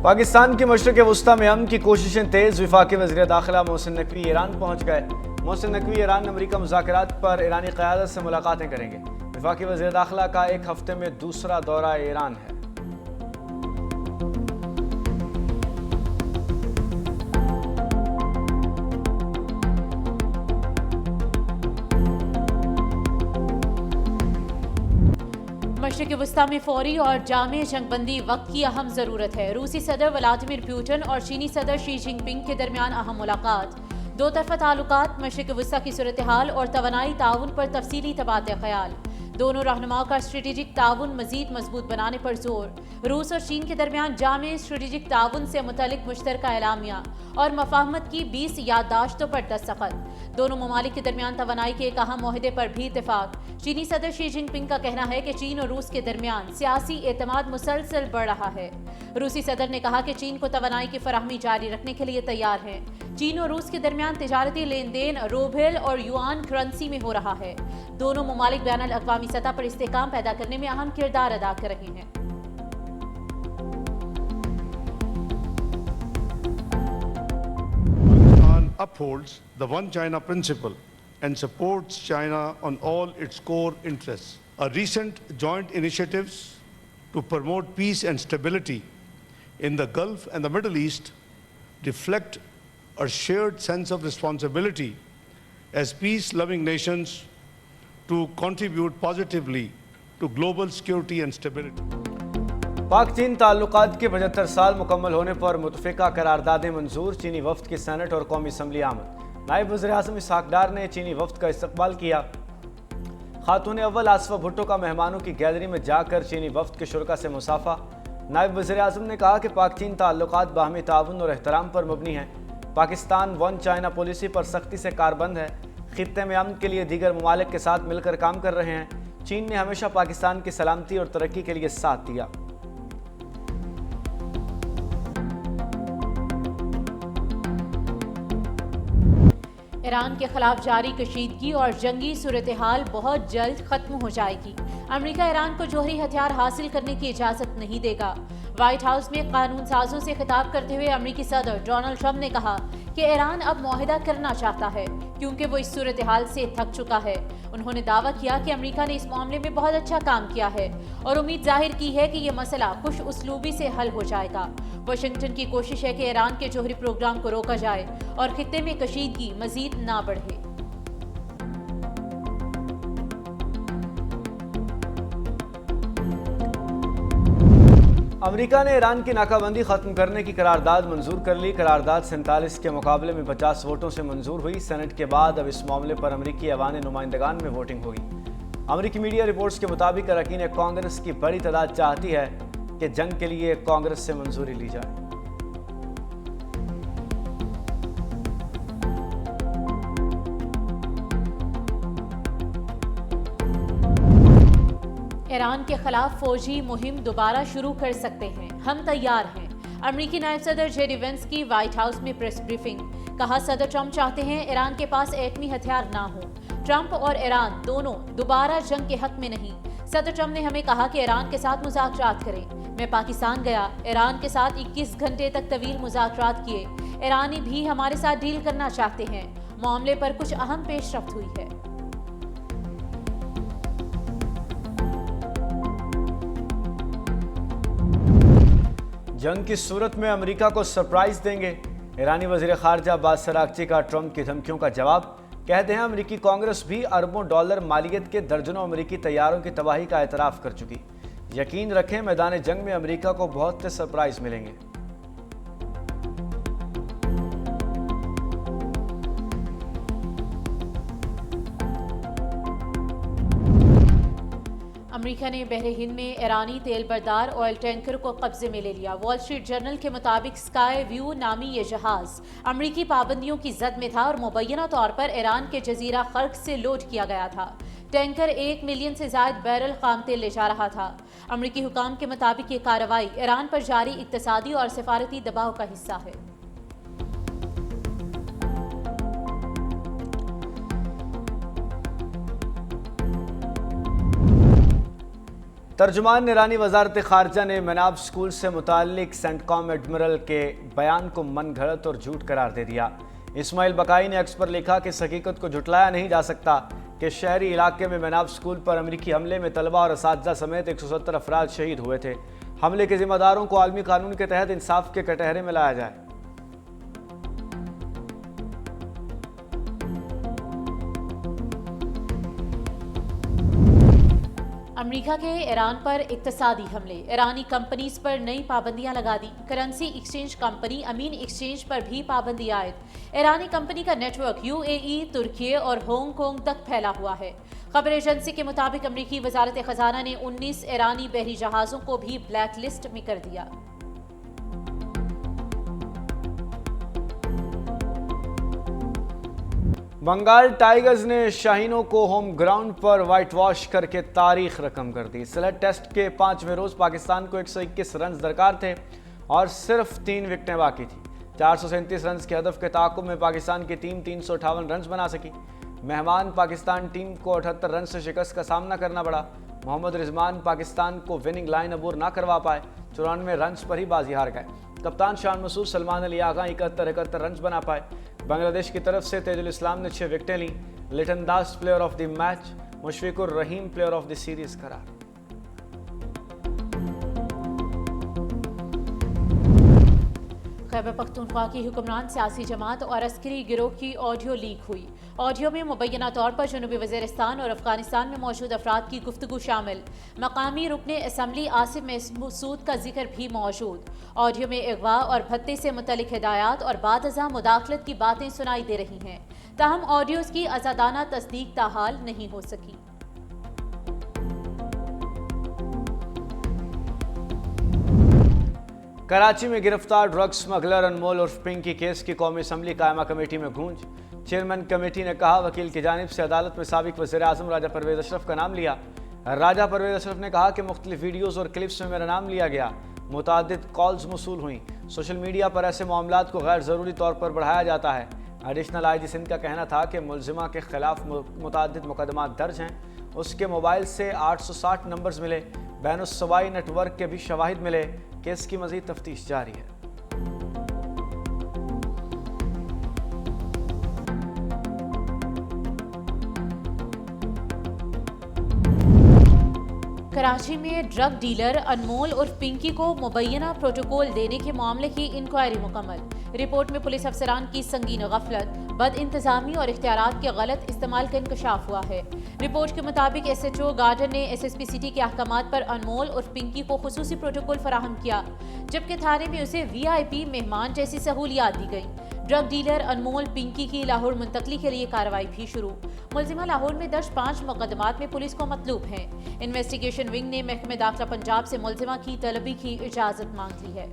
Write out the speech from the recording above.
पाकिस्तान के मशरक़ वस्ता में अमन की कोशिशें तेज़। वफाकी वज़ीर दाखिला मोहसिन नकवी ईरान पहुँच गए। मोहसिन नकवी ईरान अमरीका मुज़ाकरात पर ईरानी क़यादत से मुलाकातें करेंगे। वफाकी वज़ीर दाखिला का एक हफ्ते में दूसरा दौरा ईरान है। मशरिक़ वस्ता में फौरी और जामे जंगबंदी वक्त की अहम ज़रूरत है। रूसी सदर व्लादिमीर पुतिन और चीनी सदर शी जिनपिंग के दरमियान अहम मुलाकात। दो तरफ़ा ताल्लुकात, मशरिक़ वस्ता की सूरत हाल और तवानाई ताउन पर तफसीली तबादला ख्याल। दोनों रहनुमाओं का स्ट्रेटेजिक ताउन मज़ीद मजबूत बनाने पर जोर। रूस और चीन के दरमियान जामे स्ट्रेटेजिक ताउन से मुतल्लिक मुश्तरका एलामिया और मफाहमत की 20 याददाश्तों पर दस्तखत। दोनों ममालिक के दरमियान तवानाई के एक अहम मुआहदे पर भी इत्तेफाक। चीनी सदर शी जिनपिंग का कहना है कि चीन और रूस के दरमियान सियासी एतमाद मुसलसल बढ़ रहा है। रूसी सदर ने कहा कि चीन को तवानाई की फराहमी जारी रखने के लिए तैयार है। चीन और रूस के दरमियान तिजारती लेन देन रूबेल और युआन करेंसी में हो रहा है। दोनों ममालिक बैनुल अक़वामी सतह पर इस्तेहकाम पैदा करने में अहम किरदार अदा कर रहे हैं। Upholds the One China principle and supports China on all its core interests. A recent joint initiatives to promote peace and stability in the Gulf and the Middle East reflect a shared sense of responsibility as peace-loving nations to contribute positively to global security and stability. पाक चीन ताल्लुकात के 75 साल मुकम्मल होने पर मुतफ़िका करारदादें मंजूर। चीनी वफ्द की सेनेट और कौमी असम्बली आमद। नायब वज़ीर आज़म इसहाक़ डार ने चीनी वफ्द का इस्तकबाल किया। खातून अव्वल आसफ़ा भुट्टो का मेहमानों की गैलरी में जाकर चीनी वफ्द के शुरका से मुसाफ़ा। नायब वज़ीर आज़म ने कहा कि पाक चीन ताल्लुकात बाहमी ताउन और एहतराम पर मबनी हैं। पाकिस्तान वन चाइना पॉलिसी पर सख्ती से कारबंद है। खित्ते में अमन के लिए दीगर ममालिक के साथ मिलकर काम कर रहे हैं। चीन ने हमेशा पाकिस्तान की सलामती और तरक्की के लिए साथ दिया। ईरान के खिलाफ जारी कशीदगी और जंगी सूरत हाल बहुत जल्द खत्म हो जाएगी। अमेरिका ईरान को जोहरी हथियार हासिल करने की इजाजत नहीं देगा। व्हाइट हाउस में कानून साजों से खिताब करते हुए अमेरिकी सदर डोनाल्ड ट्रंप ने कहा कि ईरान अब मुआहिदा करना चाहता है क्योंकि वो इस सूरत हाल से थक चुका है। उन्होंने दावा किया कि अमेरिका ने इस मामले में बहुत अच्छा काम किया है और उम्मीद जाहिर की है कि ये मसला खुश उसलूबी से हल हो जाएगा। वाशिंगटन की कोशिश है कि ईरान के जोहरी प्रोग्राम को रोका जाए और खित्ते में कशीदगी मजीद ना बढ़े। अमेरिका ने ईरान की नाकाबंदी खत्म करने की करारदाद मंजूर कर ली। करारदाद 47 के मुकाबले में 50 वोटों से मंजूर हुई। सेनेट के बाद अब इस मामले पर अमेरिकी ऐवान नुमाइंदगान में वोटिंग होगी। अमेरिकी मीडिया रिपोर्ट्स के मुताबिक अरकान कांग्रेस की बड़ी तादाद चाहती है कि जंग के लिए कांग्रेस से मंजूरी ली जाए। ईरान के खिलाफ फौजी मुहिम दोबारा शुरू कर सकते हैं, हम तैयार हैं। अमेरिकी नायब सदर जेडी वेंस की व्हाइट हाउस में प्रेस ब्रीफिंग। कहा, सदर ट्रंप चाहते हैं ईरान के पास एटमी हथियार ना हो। ट्रंप और ईरान दोनों दोबारा जंग के हक में नहीं। सदर ट्रंप ने हमें कहा कि ईरान के साथ मुज़ाकरात करें। मैं पाकिस्तान गया, ईरान के साथ 21 घंटे तक तवील मुज़ाकरात किए। ईरानी भी हमारे साथ डील करना चाहते हैं। मामले पर कुछ अहम पेशरफ्त हुई है। जंग की सूरत में अमेरिका को सरप्राइज देंगे। ईरानी वज़ीर ख़ारजा अब्बास अराग़ची का ट्रंप की धमकियों का जवाब। कहते हैं अमेरिकी कांग्रेस भी अरबों डॉलर मालियत के दर्जनों अमेरिकी तैयारों की तबाही का एतराफ़ कर चुकी। यकीन रखें मैदान जंग में अमेरिका को बहुत से सरप्राइज मिलेंगे। अमेरिका ने बहरे हिंद में ईरानी तेल बरदार ऑयल टैंकर को कब्जे में ले लिया। वॉल स्ट्रीट जर्नल के मुताबिक स्काई व्यू नामी ये जहाज अमेरिकी पाबंदियों की जद में था और मुबैना तौर पर ईरान के जजीरा खर्क से लोड किया गया था। टैंकर 1 मिलियन से ज्यादा बैरल खाम तेल ले जा रहा था। अमेरिकी हुकाम के मुताबिक ये कार्रवाई ईरान पर जारी इक्तसादी और सिफारती दबाव का हिस्सा है। तर्जुमान ईरानी वजारत खारजा ने मनाब स्कूल से मुताल्लिक सेंट कॉम एडमिरल के बयान को मन घड़त और झूठ करार दे दिया। इस्माइल बकाई ने एक्स पर लिखा कि इस हकीकत को झुटलाया नहीं जा सकता कि शहरी इलाके में मनाब स्कूल पर अमरीकी हमले में तलबा और असातिज़ा समेत 170 अफराद शहीद हुए थे। हमले के जिम्मेदारों को आलमी कानून के तहत इंसाफ के कटहरे में लाया जाए। अमेरिका के ईरान पर इक्तसादी हमले, ईरानी कंपनीज पर नई पाबंदियां लगा दी। करेंसी एक्सचेंज कंपनी अमीन एक्सचेंज पर भी पाबंदी आयद। ईरानी कंपनी का नेटवर्क यूएई, तुर्की और हांगकांग तक फैला हुआ है। खबर एजेंसी के मुताबिक अमेरिकी वजारत खजाना ने 19 ईरानी बहरी जहाज़ों को भी ब्लैक लिस्ट में कर दिया। बंगाल टाइगर्स ने शाहीनों को होम ग्राउंड पर व्हाइट वॉश करके तारीख रकम कर दी। सिलेट टेस्ट के 5वें रोज पाकिस्तान को 121 रन दरकार थे और सिर्फ 3 विकेटें बाकी थी। 437 रन के हदफ के ताक़ुब में पाकिस्तान की टीम 358 रन बना सकी। मेहमान पाकिस्तान टीम को 78 रन से शिकस्त का सामना करना पड़ा। मोहम्मद रिजवान पाकिस्तान को विनिंग लाइन अबूर ना करवा पाए, 94 रन पर ही बाजी हार गए। कप्तान शान मसूद, सलमान अली आगा 71 रन बना पाए। बांग्लादेश की तरफ से तेजुल इस्लाम ने 6 विकेटें ली। Liton Das player of the match, Mushfiqur Rahim player of the series करार। खैबर पख्तूनख्वा की हुक्मरान सियासी जमात और अस्करी गिरोह की ऑडियो लीक हुई। ऑडियो में मुबैना तौर पर जनूबी वज़ीरिस्तान और अफगानिस्तान में मौजूद अफराद की गुफ्तगू शामिल, मकामी रुकने असम्बली आसिफ मसूद का जिक्र भी मौजूद। ऑडियो में अगवा और भत्ते से मुतल्लिक हिदायत और बादअज़ा मुदाखलत की बातें सुनाई दे रही हैं। ताहम ऑडियोज़ की आज़ादाना तस्दीक ताहाल नहीं हो सकी। कराची में गिरफ्तार ड्रग स्मगलर अनमोल उर्फ पिंकी केस की कौमी असम्बली कायमा कमेटी में गूंज। चेयरमैन कमेटी ने कहा, वकील की जानिब से अदालत में साबिक वज़ीर आज़म राजा परवेज़ अशरफ का नाम लिया। राजा परवेज़ अशरफ ने कहा कि मुख्तलिफ वीडियोज़ और क्लिप्स में मेरा नाम लिया गया। मुतादिद कॉल्स मसूल हुई। सोशल मीडिया पर ऐसे मामलात को गैर ज़रूरी तौर पर बढ़ाया जाता है। एडिशनल आईजी सिंध का कहना था कि मुलजिमा के खिलाफ मुतादिद मुकदमात दर्ज हैं। उसके मोबाइल से 860 नंबर्स मिले। बैनुस्सवाई नेटवर्क के भी शवाहिद मिले। केस की मज़ीद तफ्तीश जारी है। कराची में ड्रग डीलर अनमोल उर्फ पिंकी को मुबैना प्रोटोकॉल देने के मामले की इंक्वायरी मुकम्मल। रिपोर्ट में पुलिस अफसरान की संगीन गफलत, बद इंतजामी और इख्तियारात के गलत इस्तेमाल का इंकशाफ हुआ है। रिपोर्ट के मुताबिक SHO गार्डन ने SSP सिटी के अहकामात पर अनमोल उर्फ पिंकी को खुसूसी प्रोटोकॉल फराहम किया, जबकि थाने में उसे VIP मेहमान जैसी सहूलियात दी गई। ड्रग डीलर अनमोल पिंकी की लाहौर मुंतकली के लिए कार्रवाई भी शुरू। मुलजिमा लाहौर में दर्ज 5 मुकदमात में पुलिस को मतलूब हैं। इन्वेस्टिगेशन विंग ने महकमे दाखिला पंजाब से मुलजिमा की तलबी की इजाज़त मांग ली है।